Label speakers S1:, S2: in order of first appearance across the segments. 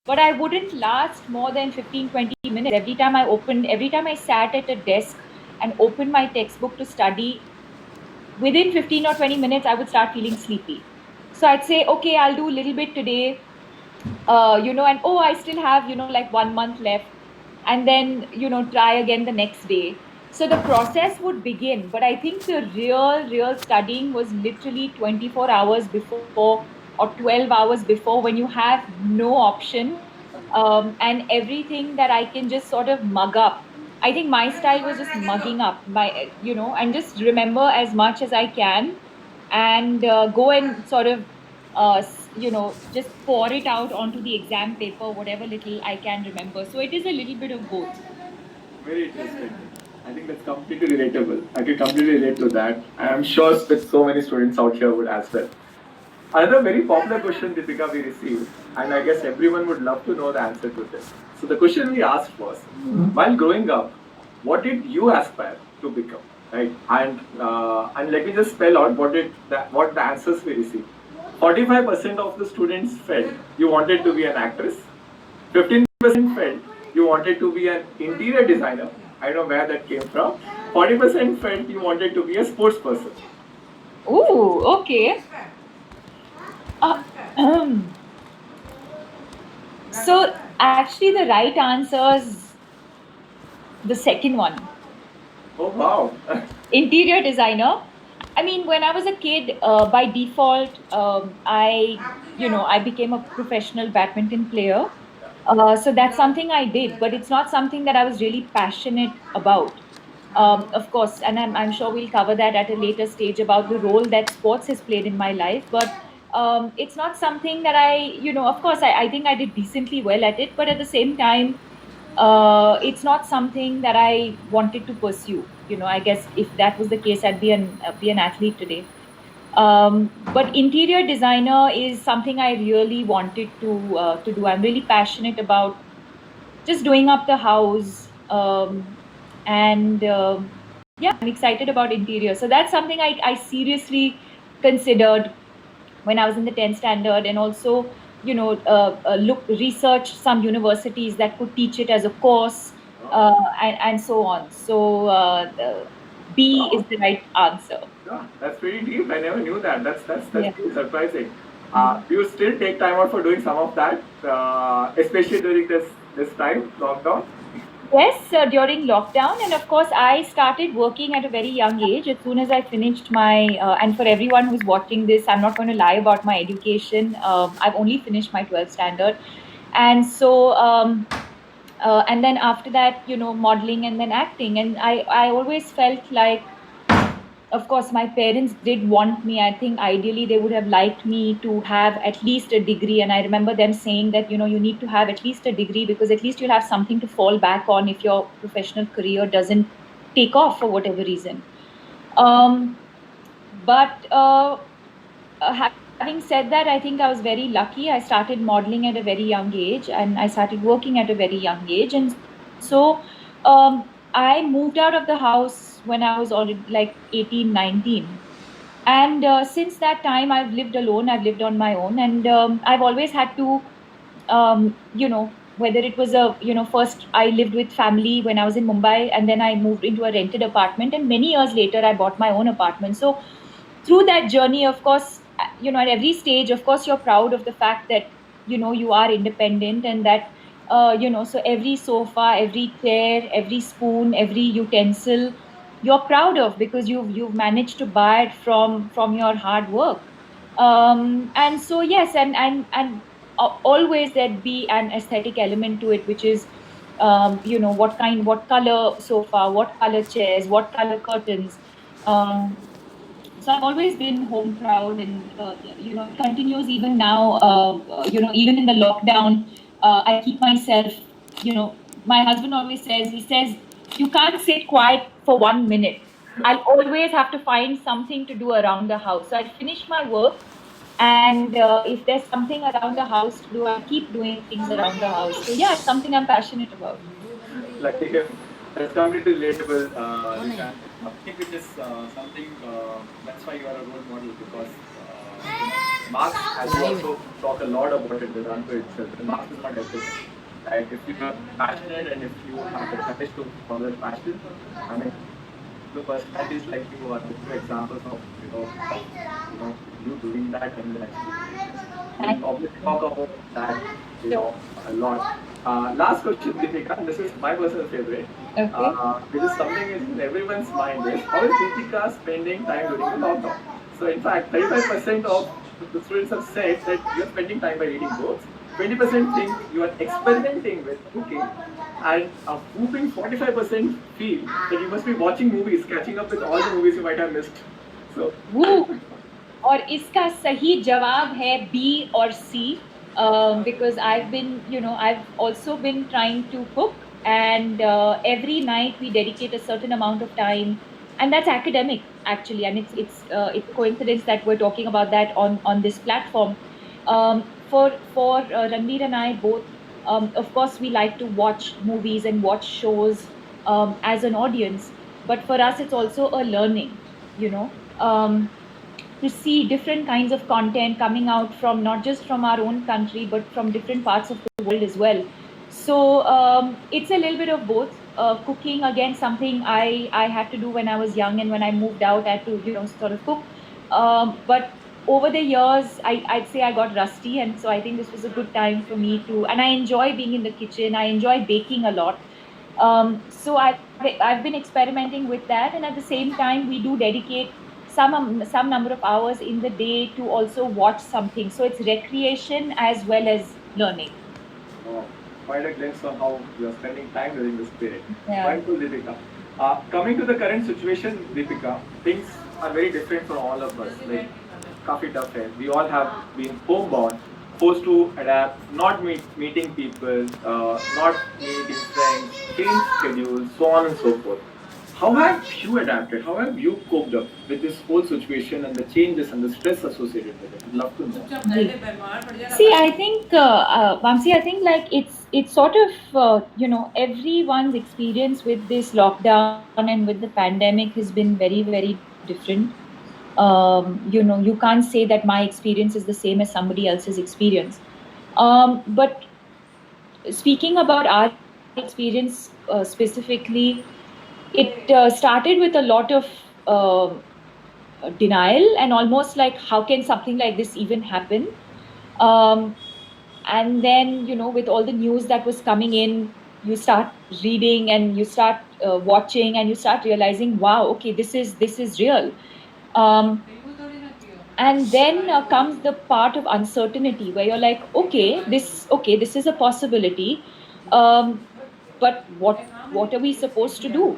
S1: but I wouldn't last more than 15-20 minutes. Every time I sat at a desk and opened my textbook to study, within 15 or 20 minutes, I would start feeling sleepy. So I'd say, okay, I'll do a little bit today, and oh, I still have, like 1 month left, and then, try again the next day. So the process would begin, but I think the real studying was literally 24 hours before or 12 hours before, when you have no option, and everything that I can just sort of mug up. I think my style was just mugging up and just remember as much as I can, and go and sort of just pour it out onto the exam paper, whatever little I can remember. So it is a little bit of both.
S2: Very interesting. I think that's completely relatable. I can completely relate to that. And I'm sure that so many students out here would as well. Another very popular question, Deepika, we received, and I guess everyone would love to know the answer to this. So the question we asked was, while growing up, what did you aspire to become? Right? And let me just spell out what the answers we received. 45% of the students felt you wanted to be an actress. 15% felt you wanted to be an interior designer. I don't know where that came from. 40% felt you wanted to be a sports person.
S1: Ooh, okay. Uh, so actually, the right answer is the second one.
S2: Oh wow.
S1: Interior designer. I mean, when I was a kid, by default, I became a professional badminton player. So that's something I did, but it's not something that I was really passionate about. Of course, and I'm sure we'll cover that at a later stage about the role that sports has played in my life. But it's not something that of course, I think I did decently well at it, but at the same time, it's not something that I wanted to pursue. I guess if that was the case, I'd be an athlete today. But interior designer is something I really wanted to do. I'm really passionate about just doing up the house, and yeah, I'm excited about interior. So that's something I seriously considered when I was in the 10th standard, and also research some universities that could teach it as a course, and so on. So B is the right answer.
S2: Yeah, that's pretty deep. I never knew that. That's
S1: Yeah.
S2: pretty surprising.
S1: Yeah.
S2: Do you still take time out for doing some of that, especially during this time lockdown?
S1: Yes, during lockdown, and of course, I started working at a very young age. As soon as I finished and for everyone who's watching this, I'm not going to lie about my education. I've only finished my 12th standard, and so and then after that, modeling and then acting. And I always felt like, of course, my parents did want me. I think ideally they would have liked me to have at least a degree, and I remember them saying that you need to have at least a degree, because at least you'll have something to fall back on if your professional career doesn't take off for whatever reason. um, but having said that, I think I was very lucky. I started modeling at a very young age, and I started working at a very young age. And so I moved out of the house when I was already like 18, 19. And since that time, I've lived alone, I've lived on my own, and I've always had to, whether it was first I lived with family when I was in Mumbai, and then I moved into a rented apartment, and many years later, I bought my own apartment. So through that journey, of course, at every stage, of course, you're proud of the fact that you are independent, and that so every sofa, every chair, every spoon, every utensil, you're proud of, because you've managed to buy it from your hard work. And so yes, and always there'd be an aesthetic element to it, which is what color sofa, what color chairs, what color curtains. um, so I've always been home proud, and it continues even now. Even in the lockdown, I keep myself. My husband always says, you can't sit quiet for 1 minute. I'll always have to find something to do around the house. So I finish my work, and if there's something around the house to do, I keep doing things around the house. So yeah, it's something I'm passionate about.
S2: Lucky him. That's completely relatable, Nishan. I think it is something that's why you are a role model, because Marks, as you also talk a lot about it, the run for itself, the marks is not everything. Right? If you are passionate and if you have the courage to follow that passion, I mean, the personalities like you are the two examples of you doing that and actually doing it.
S1: Thank
S2: We'll obviously
S1: you.
S2: talk about that
S1: Sure.
S2: a lot. Last question, Deepika, and this is my personal favorite.
S1: Okay.
S2: This is something is in everyone's mind is how is Deepika spending time during the lockdown? So in fact, 35% of the students have said that you're spending time by reading books. 20% think you are experimenting with cooking, and a whooping 45% feel that you must be watching movies, catching up with all the movies you might have missed. So,
S1: Woo! और इसका सही जवाब है B और C, because I've also been trying to cook, and every night we dedicate a certain amount of time, and that's academic actually, and it's a coincidence that we're talking about that on this platform. For Ranveer and I both, of course, we like to watch movies and watch shows as an audience, but for us, it's also a learning, you know. To see different kinds of content coming out from not just from our own country but from different parts of the world as well. So it's a little bit of both. Cooking, again, something I had to do when I was young, and when I moved out I had to sort of cook, but over the years I'd say I got rusty, and so I think this was a good time for me to, and I enjoy being in the kitchen, I enjoy baking a lot. So I've been experimenting with that, and at the same time, we do dedicate some number of hours in the day to also watch something. So it's recreation as well as learning.
S2: wow, quite a glimpse on how you are spending time during this period.
S1: Yeah.
S2: Wonderful, Deepika. Coming to the current situation, Deepika, things are very different for all of us. Like, काफी tough है. We all have been homebound, forced to adapt, not meeting people, not meeting friends, change schedules, so on and so forth. How have you adapted? How have you coped up with this whole situation and the changes and the stress associated with it? I'd love to know.
S1: See, I think, Vamsi, I think like it's sort of everyone's experience with this lockdown and with the pandemic has been very, very different. You can't say that my experience is the same as somebody else's experience. But speaking about our experience specifically, it started with a lot of denial, and almost like, how can something like this even happen? Um, and then, with all the news that was coming in, you start reading and you start watching, and you start realizing, wow, okay, this is real. Um, and then comes the part of uncertainty where you're like, okay, this is a possibility, um, but what are we supposed to do?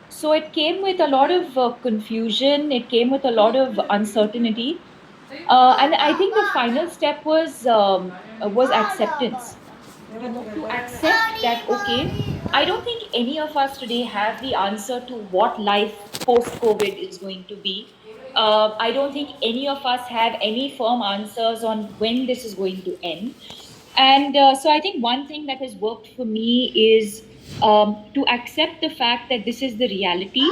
S1: So it came with a lot of confusion, it came with a lot of uncertainty, and I think the final step was acceptance. To accept that, okay, I don't think any of us today have the answer to what life post COVID is going to be. I don't think any of us have any firm answers on when this is going to end. And so I think one thing that has worked for me is to accept the fact that this is the reality.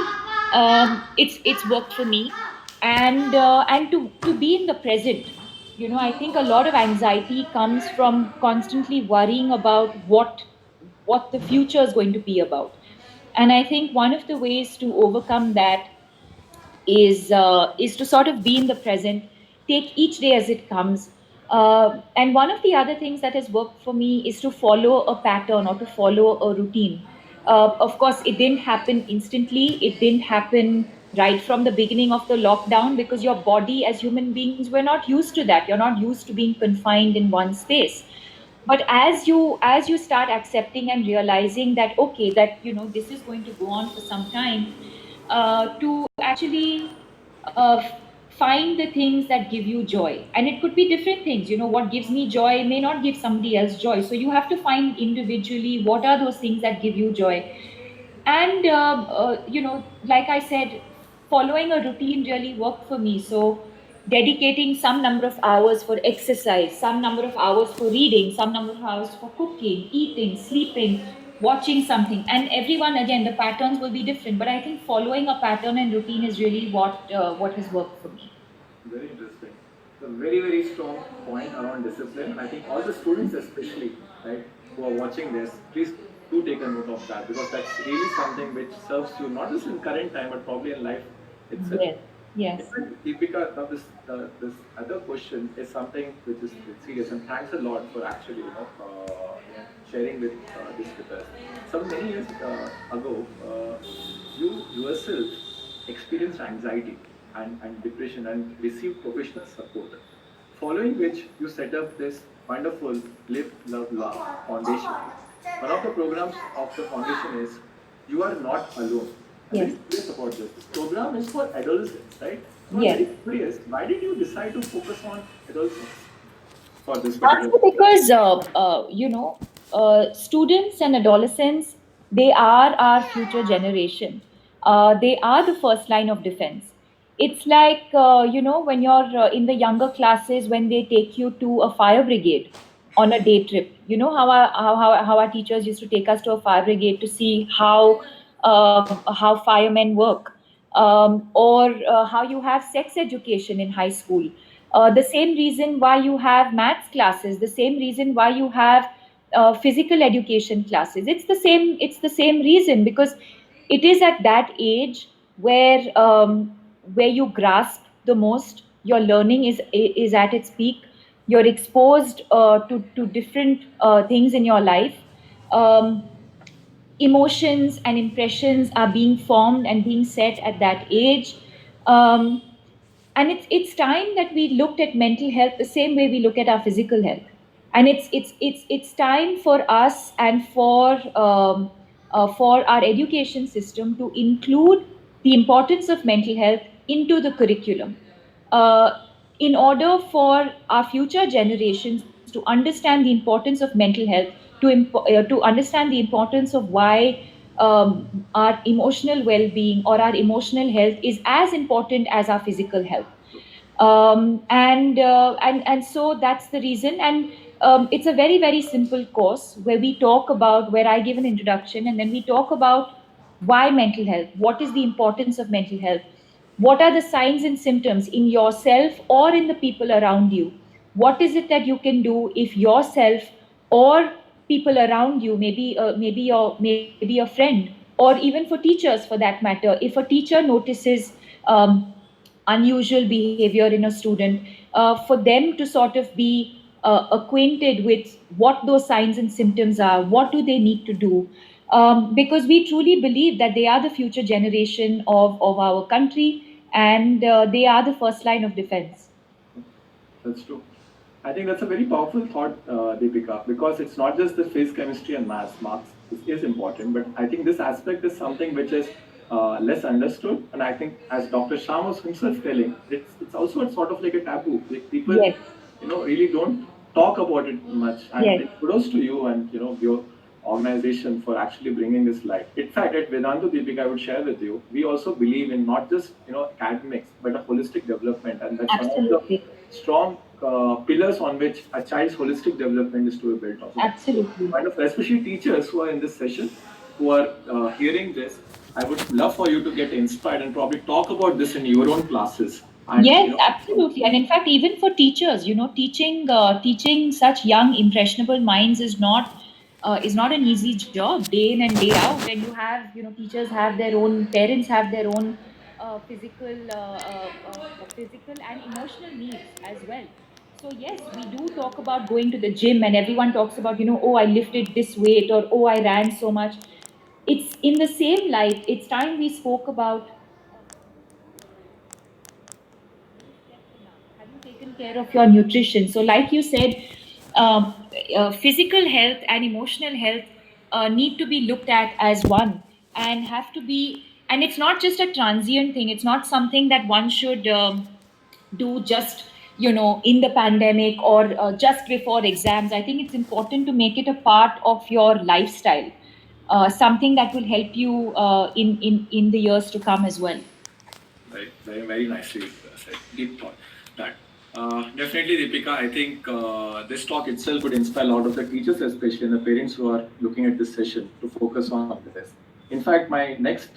S1: It's worked for me, and to be in the present. I think a lot of anxiety comes from constantly worrying about what the future is going to be about. And I think one of the ways to overcome that is to sort of be in the present, take each day as it comes. And one of the other things that has worked for me is to follow a pattern or to follow a routine. Of course, it didn't happen instantly. It didn't happen right from the beginning of the lockdown, because your body, as human beings, we're not used to that. You're not used to being confined in one space. But as you start accepting and realizing that, okay, that this is going to go on for some time, to actually find the things that give you joy, and it could be different things. What gives me joy may not give somebody else joy, so you have to find individually what are those things that give you joy. And like I said, following a routine really worked for me. So dedicating some number of hours for exercise, some number of hours for reading, some number of hours for cooking, eating, sleeping, watching something. And everyone, again, the patterns will be different, but I think following a pattern and routine is really what has worked for me.
S2: Very interesting. a very, very strong point around discipline. And I think all the students, especially, right, who are watching this, please do take a note of that, because that's really something which serves you not just in current time but probably in life itself.
S1: Yes.
S2: In
S1: Yes.
S2: fact, Deepika, now this other question is something which is serious, and thanks a lot for actually sharing this with us. Some many years ago, you yourself experienced anxiety and depression and received professional support. Following which, you set up this wonderful Live, Love, Laugh Foundation. One of the programs of the foundation is You Are Not Alone. I'm
S1: Yes.
S2: very curious about this. This program is for adolescents, right? So I'm
S1: Yes.
S2: very curious, why did you decide to focus on adolescents for this particular
S1: Actually,
S2: program?
S1: because students and adolescents, they are our future generation. They are the first line of defense. It's like when you're in the younger classes, when they take you to a fire brigade on a day trip. You know how our teachers used to take us to a fire brigade to see how firemen work, or how you have sex education in high school. The same reason why you have maths classes, the same reason why you have physical education classes. It's the same reason, because it is at that age where you grasp the most. Your learning is at its peak. You're exposed to different things in your life. Um, Emotions and impressions are being formed and being set at that age. Um, and it's time that we looked at mental health the same way we look at our physical health. And it's time for us and for our education system to include the importance of mental health into the curriculum, uh, in order for our future generations to understand the importance of mental health, to understand the importance of why our emotional well-being or our emotional health is as important as our physical health. And so that's the reason. And it's a very, very simple course where we talk about, where I give an introduction, and then we talk about why mental health, what is the importance of mental health, what are the signs and symptoms in yourself or in the people around you, what is it that you can do if yourself or people around you, maybe a friend, or even for teachers for that matter, if a teacher notices unusual behavior in a student, for them to sort of be acquainted with what those signs and symptoms are, what do they need to do, because we truly believe that they are the future generation of our country, and they are the first line of defense.
S2: That's true. I think that's a very powerful thought, Deepika, because it's not just the physics, chemistry, and maths. Marks is important, but I think this aspect is something which is less understood. And I think, as Dr. Shah was himself telling, it's also a sort of like a taboo. Like people,
S1: Yes.
S2: really don't talk about it much. And
S1: Yes.
S2: kudos to you and your organization for actually bringing this light. In fact, at Vedantu, Deepika, I would share with you, we also believe in not just academics, but a holistic development, and that's one of the
S1: Absolutely.
S2: strong pillars on which a child's holistic development is to be built on. So
S1: Absolutely.
S2: wonderful, especially teachers who are in this session, who are hearing this. I would love for you to get inspired and probably talk about this in your own classes. And
S1: Yes, absolutely. And in fact, even for teachers, teaching such young, impressionable minds is not an easy job, day in and day out. And you have, teachers have their own, parents have their own physical and emotional needs as well. So yes, we do talk about going to the gym, and everyone talks about, oh, I lifted this weight, or oh, I ran so much. It's in the same light. It's time we spoke about, slept enough? Have you taken care of your nutrition? So, like you said, physical health and emotional health need to be looked at as one, and have to be. And it's not just a transient thing. It's not something that one should do just in the pandemic, or just before exams. I think it's important to make it a part of your lifestyle, something that will help you in the years to come as well.
S2: Right, very, very nicely said. Deep thought. That. Definitely, Deepika, I think this talk itself would inspire a lot of the teachers, especially and the parents who are looking at this session, to focus on this. In fact, my next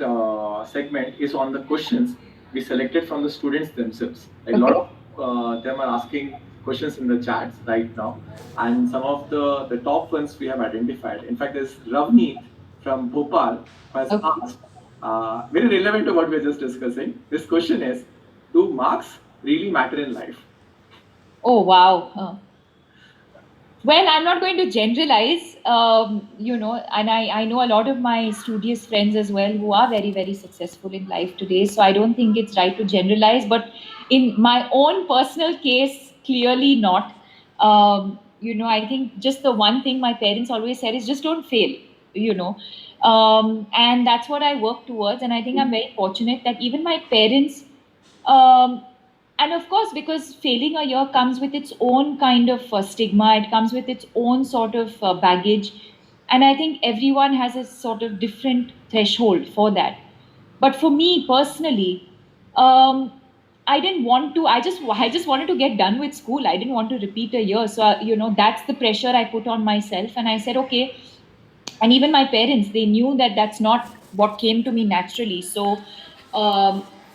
S2: segment is on the questions we selected from the students themselves. A lot
S1: Okay.
S2: of them are asking questions in the chats right now, and some of the top ones we have identified. In fact, there's Ravneet from Bhopal who has
S1: Okay.
S2: asked, very relevant to what we're just discussing. This question is, do marks really matter in life?
S1: Oh, wow. Well, I'm not going to generalize, and I know a lot of my studious friends as well who are very, very successful in life today. So I don't think it's right to generalize. But in my own personal case, clearly not. I think just the one thing my parents always said is just don't fail, you know. And that's what I work towards. And I think I'm very fortunate that even my parents, um, and of course, because failing a year comes with its own kind of stigma, it comes with its own sort of baggage. And I think everyone has a sort of different threshold for that. But for me personally, um, I didn't want to. I just wanted to get done with school. I didn't want to repeat a year. So that's the pressure I put on myself, and I said, okay. And even my parents, they knew that that's not what came to me naturally. So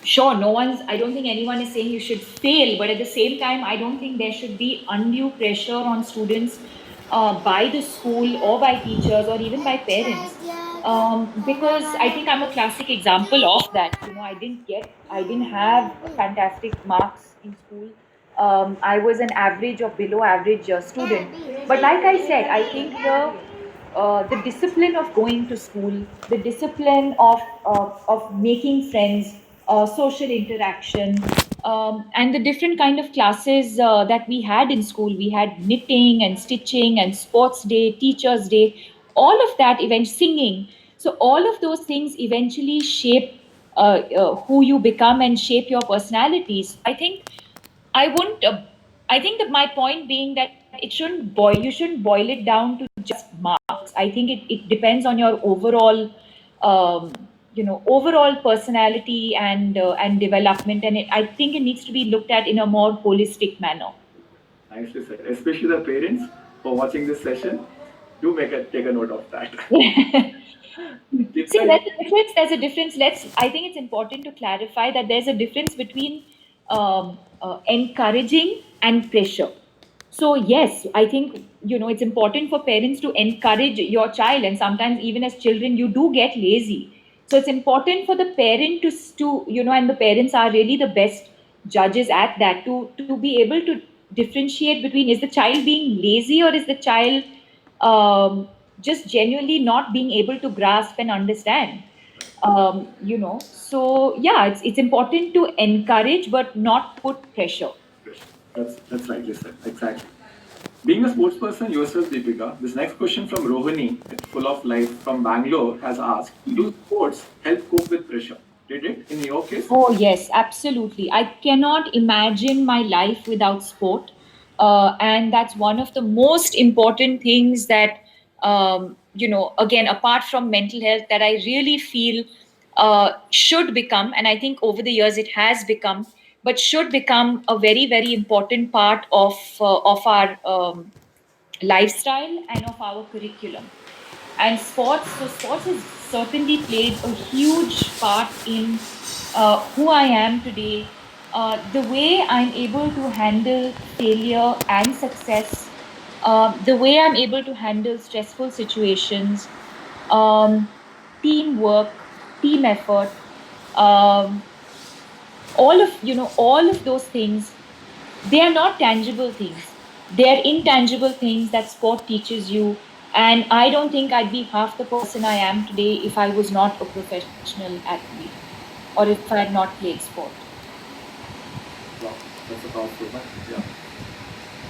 S1: sure, no one's I don't think anyone is saying you should fail, but at the same time I don't think there should be undue pressure on students by the school or by teachers or even by parents, because I think I'm a classic example of that. I didn't have fantastic marks in school. I was an average or below average student, but like I said, I think the discipline of going to school, the discipline of making friends, social interaction, and the different kind of classes that we had in school. We had knitting and stitching and sports day, teachers day, all of that, event singing. So all of those things eventually shape who you become and shape your personalities. I think I wouldn't. I think that my point being that it shouldn't boil. You shouldn't boil it down to just marks. I think it depends on your overall, overall personality and development, and I think it needs to be looked at in a more holistic manner.
S2: Nicely said. Especially the parents for watching this session, do take a note of that.
S1: See, there's a difference. There's a difference. I think it's important to clarify that there's a difference between encouraging and pressure. So yes, I think it's important for parents to encourage your child, and sometimes even as children, you do get lazy. So it's important for the parent and the parents are really the best judges at that, to be able to differentiate between, is the child being lazy, or is the child just genuinely not being able to grasp and understand. So yeah, it's important to encourage but not put pressure.
S2: That's rightly said. Exactly. Being a sports person yourself, Deepika, this next question from Rohini, full of life from Bangalore, has asked, do sports help cope with pressure? Did it in your case?
S1: Oh, yes, absolutely. I cannot imagine my life without sport. And that's one of the most important things that, again, apart from mental health, that I really feel should become, and I think over the years it has become, but should become a very, very important part of our lifestyle and of our curriculum. And sports has certainly played a huge part in who I am today, the way I'm able to handle failure and success, the way I'm able to handle stressful situations, um, teamwork, team effort, um, all of those things. They are not tangible things. They are intangible things that sport teaches you. And I don't think I'd be half the person I am today if I was not a professional athlete or if I had not played sport.
S2: Wow, that's a powerful one. Yeah.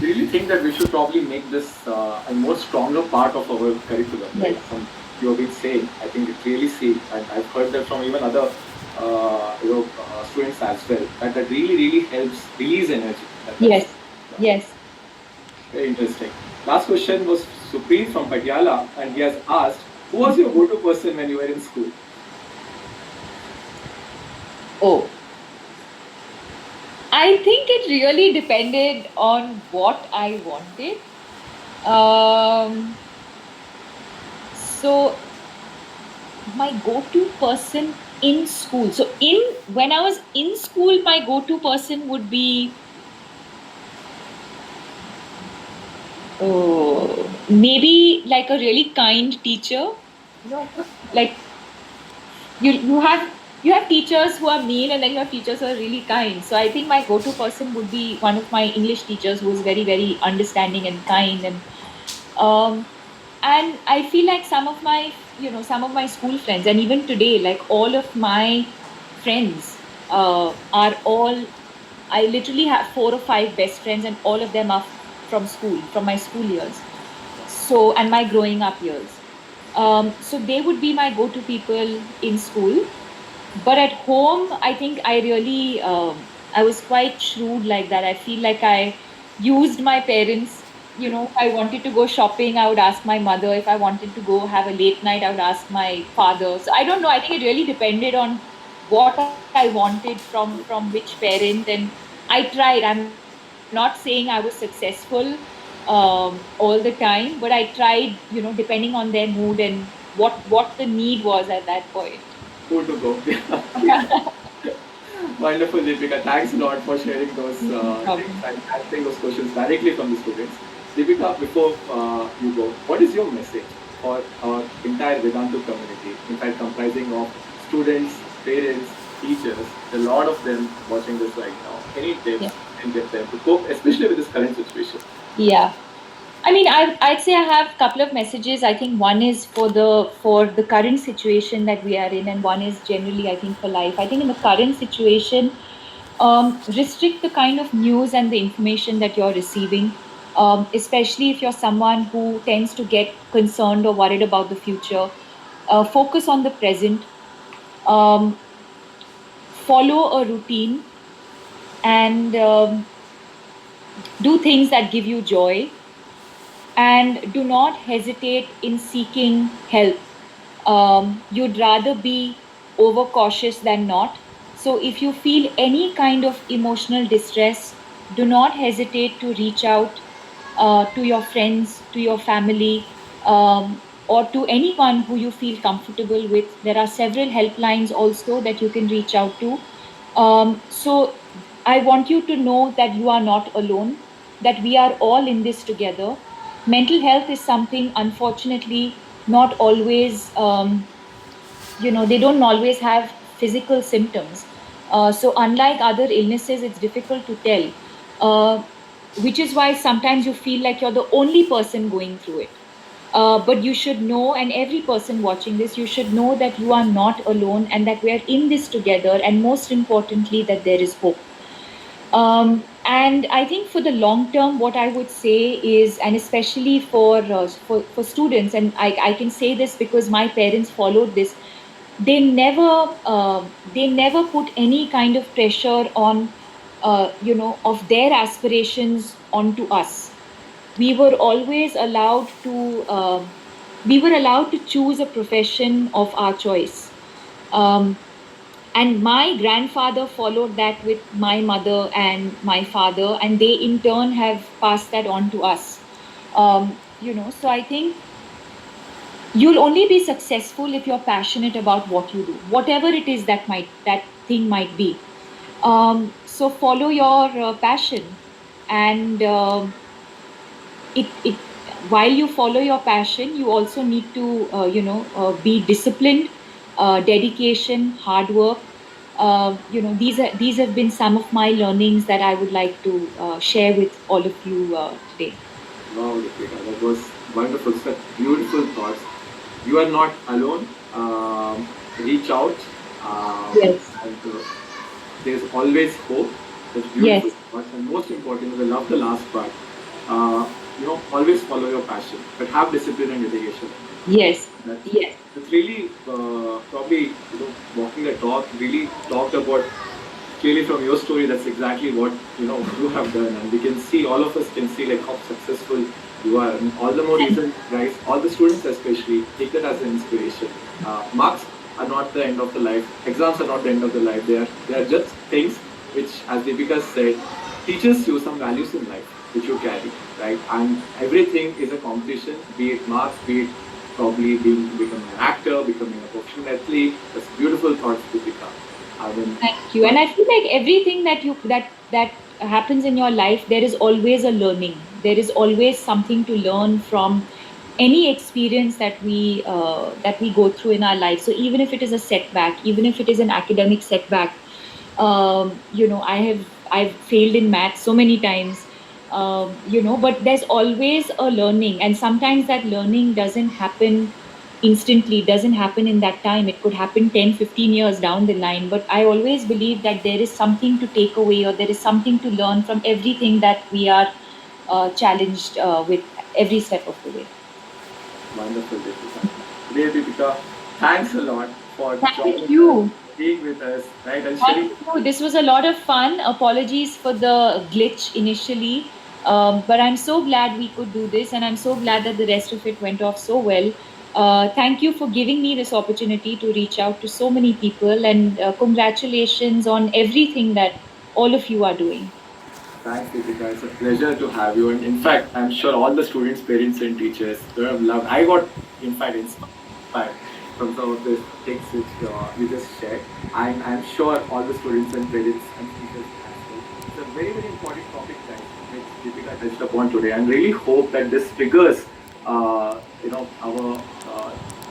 S2: We really think that we should probably make this a more stronger part of our curriculum, right?
S1: Yes.
S2: From you have been saying, I think it really see, and I've heard that from even other students as well, that really really helps release energy.
S1: Yes. Yes.
S2: Very interesting. Last question was Supreme from Patiala, and he has asked, who was your go-to person when you were in school?
S1: Oh, I think it really depended on what I wanted. So my go-to person in school. So in when I was in school, my go-to person would be Oh, maybe like a really kind teacher. No, like you have teachers who are mean, and then you have teachers who are really kind. So I think my go-to person would be one of my English teachers who is very, very understanding and kind. Um, and I feel like some of my school friends, and even today, like all of my friends are all. I literally have 4 or 5 best friends, and all of them are from school, from my school years. So, and my growing up years. So they would be my go-to people in school. But at home, I think I was quite shrewd like that. I feel like I used my parents. If I wanted to go shopping, I would ask my mother. If I wanted to go have a late night, I would ask my father. So I don't know. I think it really depended on what I wanted from which parent, and I tried. I'm not saying I was successful all the time, but I tried. Depending on their mood and what the need was at that point.
S2: Who to go? Wonderful, Deepika. Thanks a lot for sharing those
S1: No
S2: things
S1: problem.
S2: and answering those questions directly from the students. Deepika, before you go, what is your message for our entire Vedantu community, in fact, comprising of students, parents, teachers, a lot of them watching this right now? Any tips
S1: Yeah.
S2: and get them to cope, especially with this current situation?
S1: Yeah. I mean, I'd say I have a couple of messages. I think one is for the current situation that we are in, and one is generally, I think, for life. I think in the current situation, restrict the kind of news and the information that you're receiving, especially if you're someone who tends to get concerned or worried about the future. Focus on the present. Um, Follow a routine, and do things that give you joy, and do not hesitate in seeking help. You'd rather be overcautious than not. So, if you feel any kind of emotional distress, do not hesitate to reach out to your friends, to your family, or to anyone who you feel comfortable with. There are several helplines also that you can reach out to. So, I want you to know that you are not alone, that we are all in this together. Mental health is something, unfortunately, not always, they don't always have physical symptoms. So, unlike other illnesses, it's difficult to tell, uh, which is why sometimes you feel like you're the only person going through it. But you should know, and every person watching this, you should know that you are not alone and that we are in this together, and most importantly, that there is hope. And I think for the long term, what I would say is, and especially for students, and I can say this because my parents followed this. They never put any kind of pressure on, of their aspirations onto us. We were always allowed to. We were allowed to choose a profession of our choice. Um, and my grandfather followed that with my mother and my father, and they in turn have passed that on to us. So I think you'll only be successful if you're passionate about what you do, whatever it is that thing might be. So follow your passion, and it while you follow your passion, you also need to be disciplined, dedication, hard work. These have been some of my learnings that I would like to share with all of you today.
S2: Wow, Deepika, that was wonderful. Such beautiful thoughts. You are not alone. Reach out,
S1: Yes.
S2: and there's always hope. That's beautiful
S1: Yes.
S2: thoughts, and most important, I love the last part. Always follow your passion, but have discipline and dedication.
S1: Yes.
S2: That's
S1: Yes.
S2: that's really probably walking the talk. Really talked about clearly from your story. That's exactly what you have done, and we can see, all of us can see like how successful you are. And all the more
S1: Thank
S2: reason, guys, all the students especially take that as an inspiration. Marks are not the end of the life. Exams are not the end of the life. They are just things which, as Deepika said, teaches you some values in life which you carry, right? And everything is a competition, be it marks, be it probably becoming an actor, becoming a professional athlete. That's beautiful thoughts, Deepika. I mean,
S1: you. And I feel like everything that happens in your life, there is always a learning. There is always something to learn from any experience that we go through in our life. So even if it is a setback, even if it is an academic setback, I've failed in math so many times, but there's always a learning, and sometimes that learning doesn't happen instantly, doesn't happen in that time. It could happen 10, 15 years down the line. But I always believe that there is something to take away, or there is something to learn from everything that we are challenged with every step of the way.
S2: Wonderful, Deepika. Dear Deepika, thanks a lot for
S1: Thank
S2: joining us,
S1: you.
S2: being with us, right? And
S1: Thank
S2: sharing.
S1: you. This was a lot of fun. Apologies for the glitch initially, but I'm so glad we could do this, and I'm so glad that the rest of it went off so well. Thank you for giving me this opportunity to reach out to so many people, and congratulations on everything that all of you are doing.
S2: Thanks, Deepika. It's a pleasure to have you. And in fact, I'm sure all the students, parents, and teachers they have loved. I got, in fact, inspired from some of the things which you just shared. I'm sure all the students and parents and teachers as well. It's a very, very important topic, guys, which Deepika touched upon today. And really hope that this triggers, our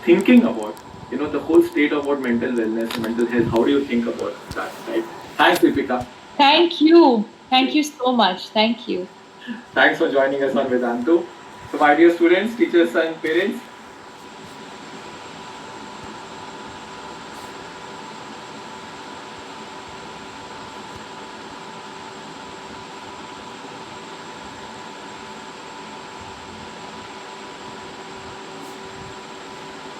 S2: thinking about, the whole state about mental wellness, mental health. How do you think about that, right? Thanks, Deepika.
S1: Thank you. Thank you so much. Thank you.
S2: Thanks for joining us on Vedantu. So, my dear students, teachers, and parents,